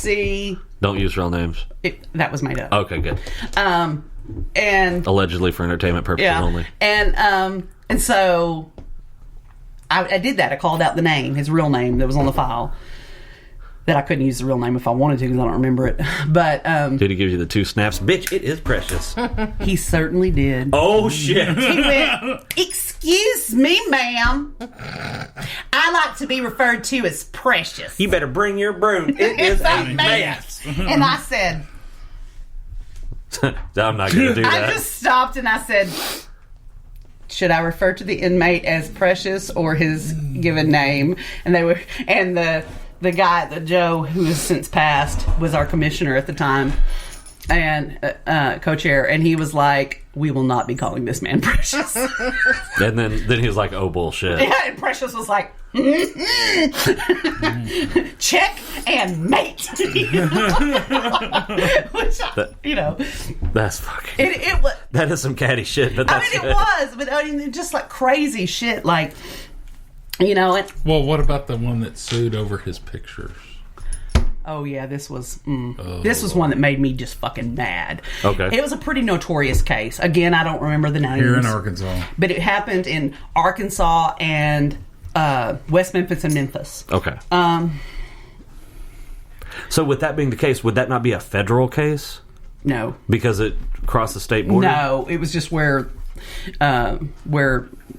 DOC. Don't use real names. That was made up. Okay, good. And allegedly for entertainment purposes only. And so I did that. I called out the name, his real name that was on the file. That I couldn't use the real name if I wanted to because I don't remember it. But did he give you the 2 snaps? Bitch, it is Precious. He certainly did. Oh shit! He went, "Excuse me, ma'am. I like to be referred to as Precious. You better bring your broom. It is a mess." And I said, "I'm not going to do that." I just stopped and I said, "Should I refer to the inmate as Precious or his given name?" And they were, and the guy, the Joe, who has since passed, was our commissioner at the time and co-chair, and he was like, "We will not be calling this man Precious." And then he was like, "Oh bullshit." Yeah, and Precious was like, "Check and mate." Which, that's fucking. It was. That is some catty shit, but that's. It was, but just like crazy shit, like. Well, what about the one that sued over his pictures? Oh yeah, this was one that made me just fucking mad. Okay, it was a pretty notorious case. Again, I don't remember the names. Here in Arkansas, but it happened in Arkansas and West Memphis and Memphis. Okay. So with that being the case, would that not be a federal case? No, because it crossed the state border. No, it was just where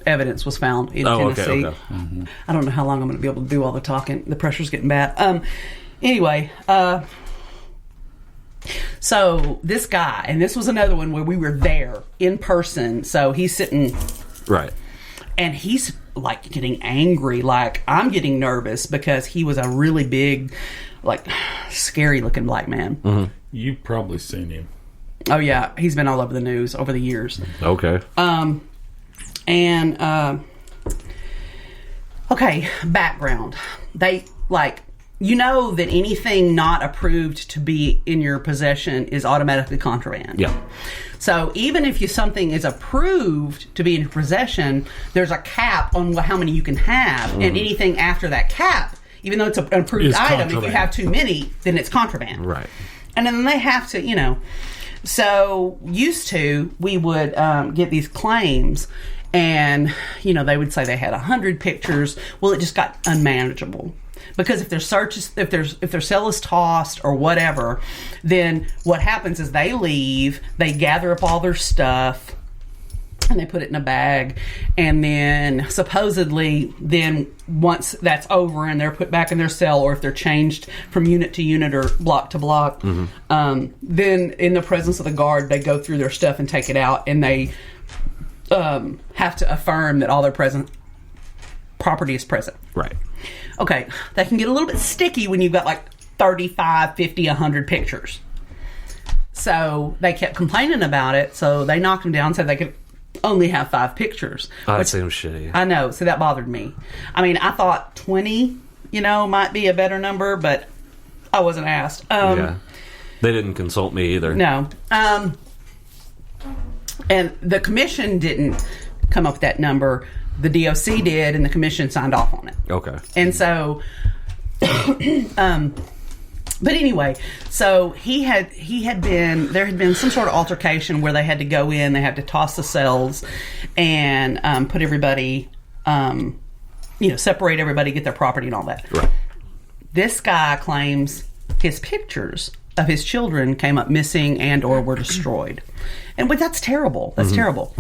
evidence was found in Tennessee. Okay. Mm-hmm. I don't know how long I'm going to be able to do all the talking. The pressure's getting bad. Anyway, so this guy, and this was another one where we were there in person. So he's sitting right, and he's like getting angry. Like I'm getting nervous because he was a really big, like scary looking black man. Mm-hmm. You've probably seen him. Oh yeah, he's been all over the news over the years. Okay. Okay, background. They that anything not approved to be in your possession is automatically contraband. Yeah. So even if something is approved to be in your possession, there's a cap on how many you can have, and anything after that cap, even though it's an approved item, if you have too many, then it's contraband. Right. And then they have to, So used to, we would get these claims, and they would say they had 100 pictures. Well, it just got unmanageable because if their cell is tossed or whatever, then what happens is they leave, they gather up all their stuff, and they put it in a bag, and then supposedly then once that's over and they're put back in their cell, or if they're changed from unit to unit or block to block, then in the presence of the guard they go through their stuff and take it out, and they have to affirm that all their property is present. Right. Okay, that can get a little bit sticky when you've got like 35, 50, 100 pictures. So they kept complaining about it, so they knocked them down and said they could only have 5 pictures. Oh, that seems shitty. I know, so that bothered me. I mean, I thought 20, might be a better number, but I wasn't asked. Yeah. They didn't consult me either. No. And the commission didn't come up with that number. The DOC did, and the commission signed off on it. Okay. And so, but anyway, so there had been some sort of altercation where they had to go in, they had to toss the cells and put everybody, separate everybody, get their property and all that. Right. This guy claims his pictures of his children came up missing and or were destroyed. But that's terrible. That's terrible.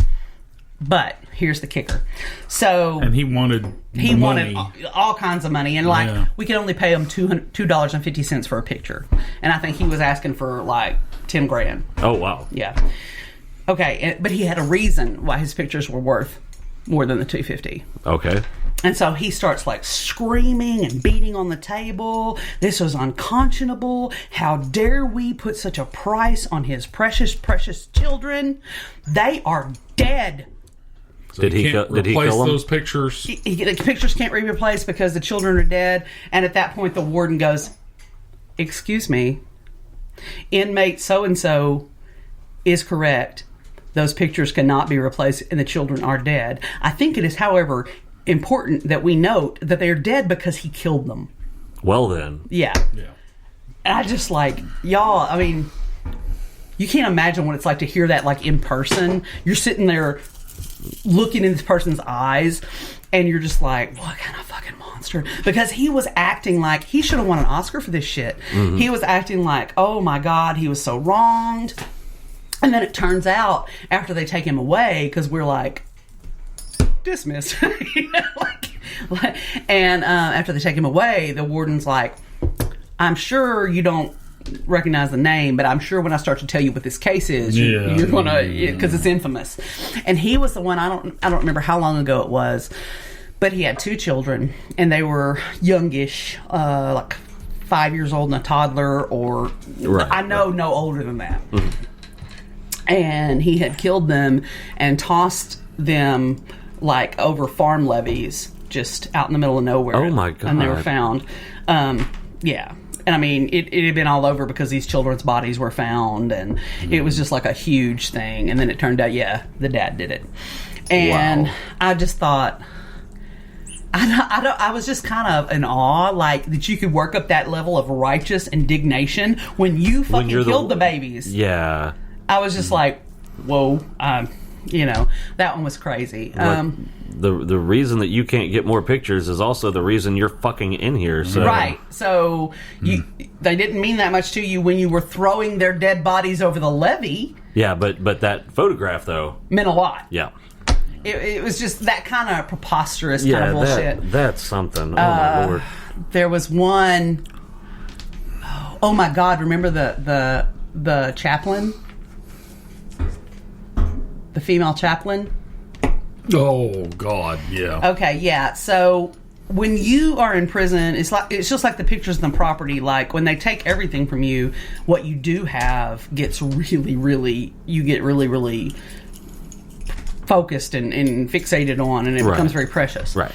But here's the kicker. And he wanted all kinds of money, and we could only pay him $2.50 for a picture, and I think he was asking for like $10,000. Oh wow. Yeah. Okay, but he had a reason why his pictures were worth more than the $2.50. Okay. And so he starts like screaming and beating on the table. This was unconscionable. How dare we put such a price on his precious, precious children? They are dead. So did he kill those pictures? The pictures can't be replaced because the children are dead. And at that point, the warden goes, "Excuse me, inmate so-and-so is correct. Those pictures cannot be replaced and the children are dead. I think it is, however, important that we note that they are dead because he killed them." Well then. Yeah. And I just like, y'all, I mean, you can't imagine what it's like to hear that like in person. You're sitting there looking in this person's eyes and you're just like, what kind of fucking monster? Because he was acting like he should have won an Oscar for this shit. Mm-hmm. He was acting like, oh my God, he was so wronged. And then it turns out after they take him away, because we're like, dismissed. And after they take him away, the warden's like, I'm sure you don't recognize the name, but I'm sure when I start to tell you what this case is, you're gonna, because it's infamous. And he was the one, I don't remember how long ago it was, but he had 2 children and they were youngish, like 5 years old and a toddler, or no older than that. Mm-hmm. And he had killed them and tossed them like over farm levees just out in the middle of nowhere. Oh my God. And they were found. Yeah. And I mean, it had been all over because these children's bodies were found, and it was just like a huge thing. And then it turned out, the dad did it. And I just thought, I was just kind of in awe, like, that you could work up that level of righteous indignation when you fucking killed the babies. Yeah. I was just like, whoa, that one was crazy. The reason that you can't get more pictures is also the reason you're fucking in here. So. Right. So they didn't mean that much to you when you were throwing their dead bodies over the levee. Yeah, but that photograph, though, meant a lot. Yeah. It was just that kind of preposterous kind of bullshit. That's something. Oh, my Lord. There was one... Oh, my God. Remember the chaplain? The female chaplain? Oh, God, yeah. Okay, yeah. So when you are in prison, it's just like the pictures of the property. Like, when they take everything from you, what you do have gets really, really... You get really, really focused and fixated on, and it becomes very precious. Right.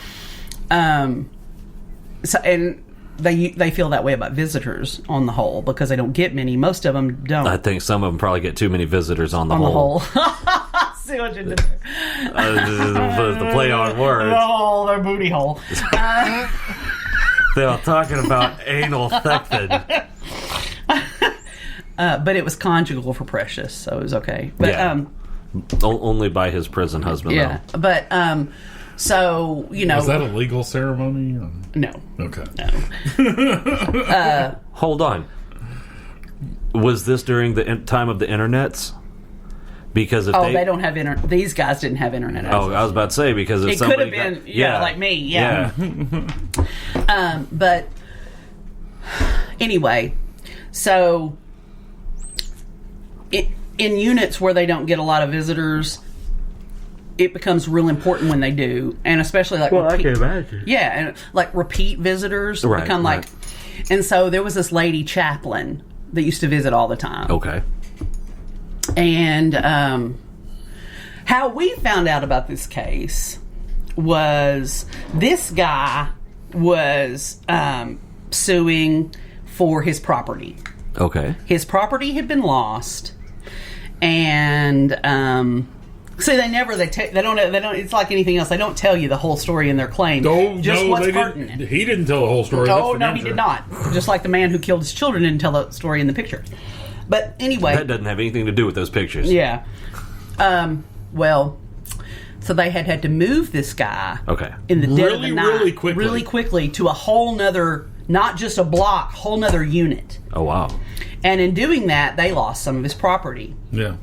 So, and they feel that way about visitors on the whole, because they don't get many. Most of them don't. I think some of them probably get too many visitors on the whole. See what you did there. The play on words. Oh, their booty hole. They were talking about anal thected. But it was conjugal for Precious, so it was okay. But only by his prison husband. Yeah, though. But so was that a legal ceremony? Or? No. Okay. No. Hold on. Was this during the time of the internets? Because if they don't have internet. These guys didn't have internet access. Oh, I was about to say, because if it could have been, like me, yeah. But anyway, so in units where they don't get a lot of visitors, it becomes real important when they do, and especially like I can imagine. Yeah, and like repeat visitors become like, and so there was this lady chaplain that used to visit all the time. Okay. And how we found out about this case was this guy was suing for his property. Okay. His property had been lost, and see, they don't. It's like anything else. They don't tell you the whole story in their claim. What's pertinent. He didn't tell the whole story. No, he did not. Just like the man who killed his children didn't tell the story in the picture. But anyway, that doesn't have anything to do with those pictures. Yeah. Well, so they had to move this guy. Okay. In the dead of the night, really quickly to a whole nother, not just a block, whole nother unit. Oh wow. And in doing that, they lost some of his property. Yeah.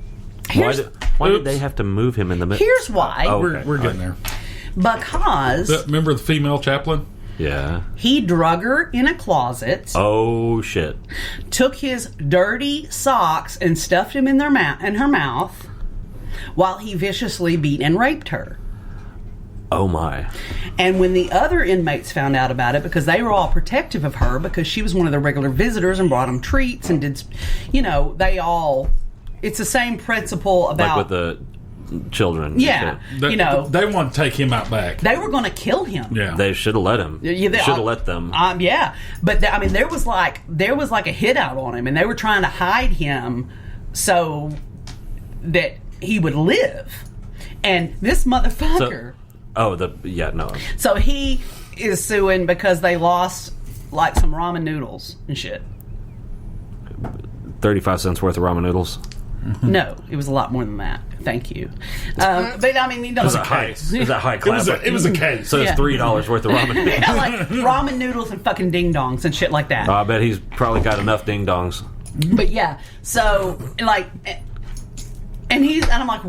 Why did they have to move him in the middle? Here's why. We're getting there. Because remember the female chaplain? Yeah. He drug her in a closet. Oh shit. Took his dirty socks and stuffed him in her mouth while he viciously beat and raped her. Oh my. And when the other inmates found out about it, because they were all protective of her because she was one of the regular visitors and brought them treats and did, it's the same principle about... Like with the children. Yeah. They want to take him out back. They were going to kill him. Yeah. They should have let him. Should have let them. Yeah. But, there was like a hit out on him, and they were trying to hide him so that he would live. And this motherfucker... So he is suing because they lost like some ramen noodles and shit. 35 cents worth of ramen noodles. No, it was a lot more than that. Thank you. But I mean, you know, It was a high class. It was a case. So it's Yeah. $3 worth of ramen noodles. yeah, like ramen noodles and fucking ding dongs and shit like that. I bet he's probably got enough ding dongs. But yeah, so like, and I'm like,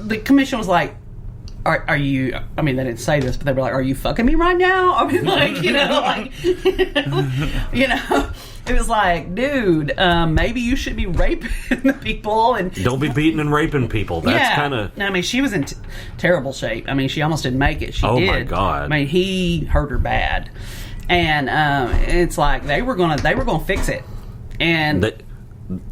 the commission was like, are you? I mean, they didn't say this, but they were like, "Are you fucking me right now?" I mean, like, you know, like, you know, it was like, dude, maybe you should be raping the people and Don't be beating and raping people. That's kind of. I mean, she was in terrible shape. I mean, she almost didn't make it. She did. My God. I mean, he hurt her bad, and it's like they were gonna fix it, and.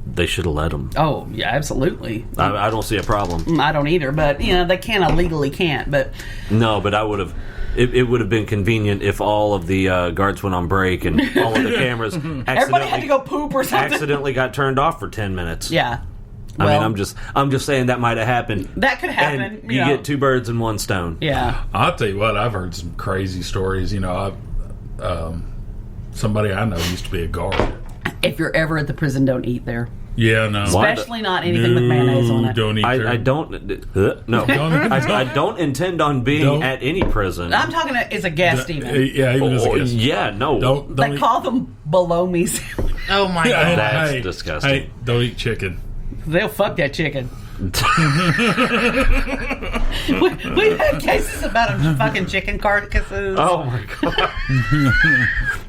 They should have let him. Oh, yeah, absolutely. I don't see a problem. I don't either, but, you know, they legally can't, but... No, but I would have... It would have been convenient if all of the guards went on break and all of the cameras Everybody had to go poop or something. accidentally got turned off for 10 minutes. Yeah. Well, I mean, I'm just saying that might have happened. That could happen. And you get two birds in one stone. Yeah. I'll tell you what, I've heard some crazy stories. You know, somebody I know used to be a guard. If you're ever at the prison, don't eat there. Yeah, no. Especially not anything with mayonnaise on it. Don't eat there. I don't... no. I don't intend on being at any prison. I'm talking as a guest, even. Yeah, even as a guest. Yeah, no. Don't They eat. call them below me sandwich. Oh my god. That's disgusting. Hey, don't eat chicken. They'll fuck that chicken. We've had cases about them fucking chicken carcasses. Oh my god!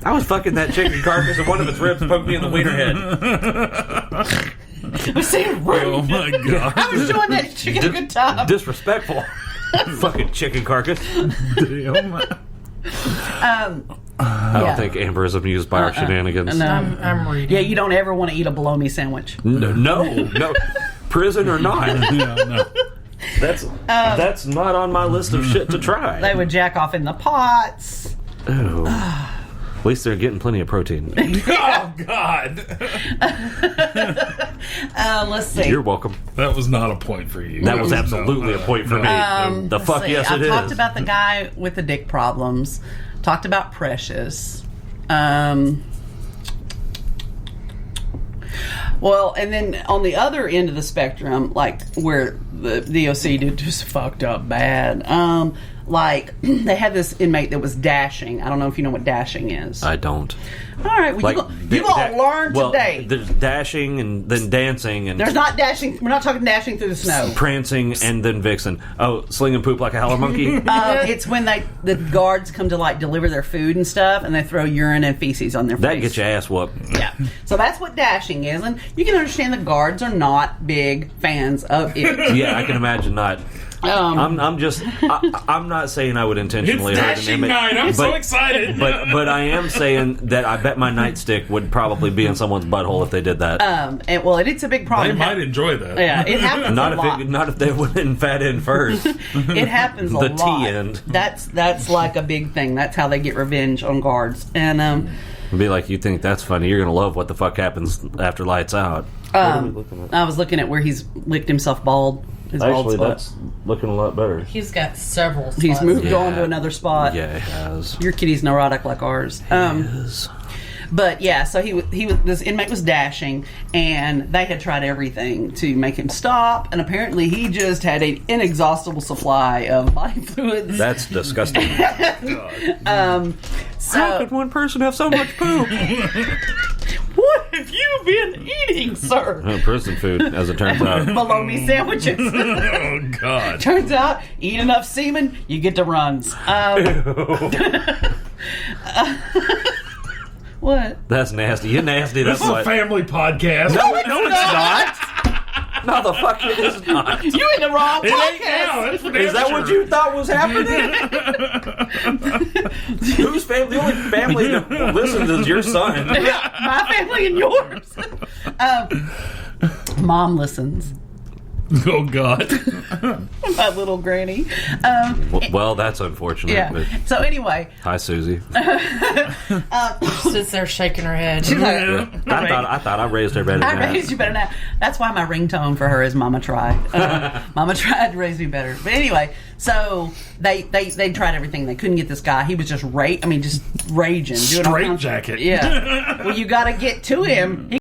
I was fucking that chicken carcass and one of its ribs poked me in the wiener head. Oh my god! I was doing that chicken a good time. Disrespectful. Fucking chicken carcass. Damn. I don't think Amber is amused by our shenanigans. No. I'm reading. Yeah, you don't ever want to eat a below me sandwich. No. Prison or not. Yeah, no. That's not on my list of shit to try. They would jack off in the pots. Ew. At least they're getting plenty of protein. Oh god! Let's see. You're welcome. That was not a point for you. That was absolutely a point for me. The Let's fuck see. yes, I've it is. talked about the guy with the dick problems. Talked about Precious. Well, and then on the other end of the spectrum, like where the DOC did just fucked up bad. Like they had this inmate that was dashing. I don't know if you know what dashing is. I don't. All right, well, you're gonna learn today. There's dashing and then dancing and There's not dashing. We're not talking dashing through the snow. prancing and then vixen. Oh, slinging poop like a howler monkey. It's when the guards come to like deliver their food and stuff, and they throw urine and feces on their face. That gets your ass whooped. Yeah. So that's what dashing is, and you can understand the guards are not big fans of it. Yeah, I can imagine not. I'm not saying I would intentionally It's hurt an dashing inmate. night. I'm so but- excited. But I am saying that I bet my nightstick would probably be in someone's butthole if they did that. And well, it's a big They problem. might enjoy that. Yeah, it happens not a lot. if they went in fat end first. It happens a The lot. T end. That's like a big thing. That's how they get revenge on guards. And Be like, you think that's funny? You're gonna love what the fuck happens after lights out. What are we looking at? I was looking at where he's licked himself bald. His bald Actually, spot. that's looking a lot better. He's got several spots. He's moved Yeah. on to another spot. Yeah, it has. Your kitty's neurotic like ours. Yes. But yeah, so he was this inmate was dashing, and they had tried everything to make him stop, and apparently he just had an inexhaustible supply of body fluids. That's disgusting. So How could one person have so much poop? what have you been eating, sir? Prison food, as it turns out. Bologna sandwiches. Oh god. Turns out, eat enough semen, you get the runs. What? That's nasty. You're nasty. This That's is a what. family podcast. No, it's not. No, the fuck it is not. You in the wrong It ain't podcast. now. That's for Is that damn what sure. you thought was happening? Whose family? The only family that listens is your son. My family and yours. Mom listens. Oh god. My little granny. Well, that's unfortunate. Yeah. But So anyway, hi, Susie. Sits there shaking her head. I thought I raised her better than I that. raised you better now. That's why my ringtone for her is "Mama tried." Mama tried to raise me better. But anyway, so they tried everything. They couldn't get this guy. He was just just raging, doing all Straight kinds of- jacket. Yeah. Well, you got to get to him.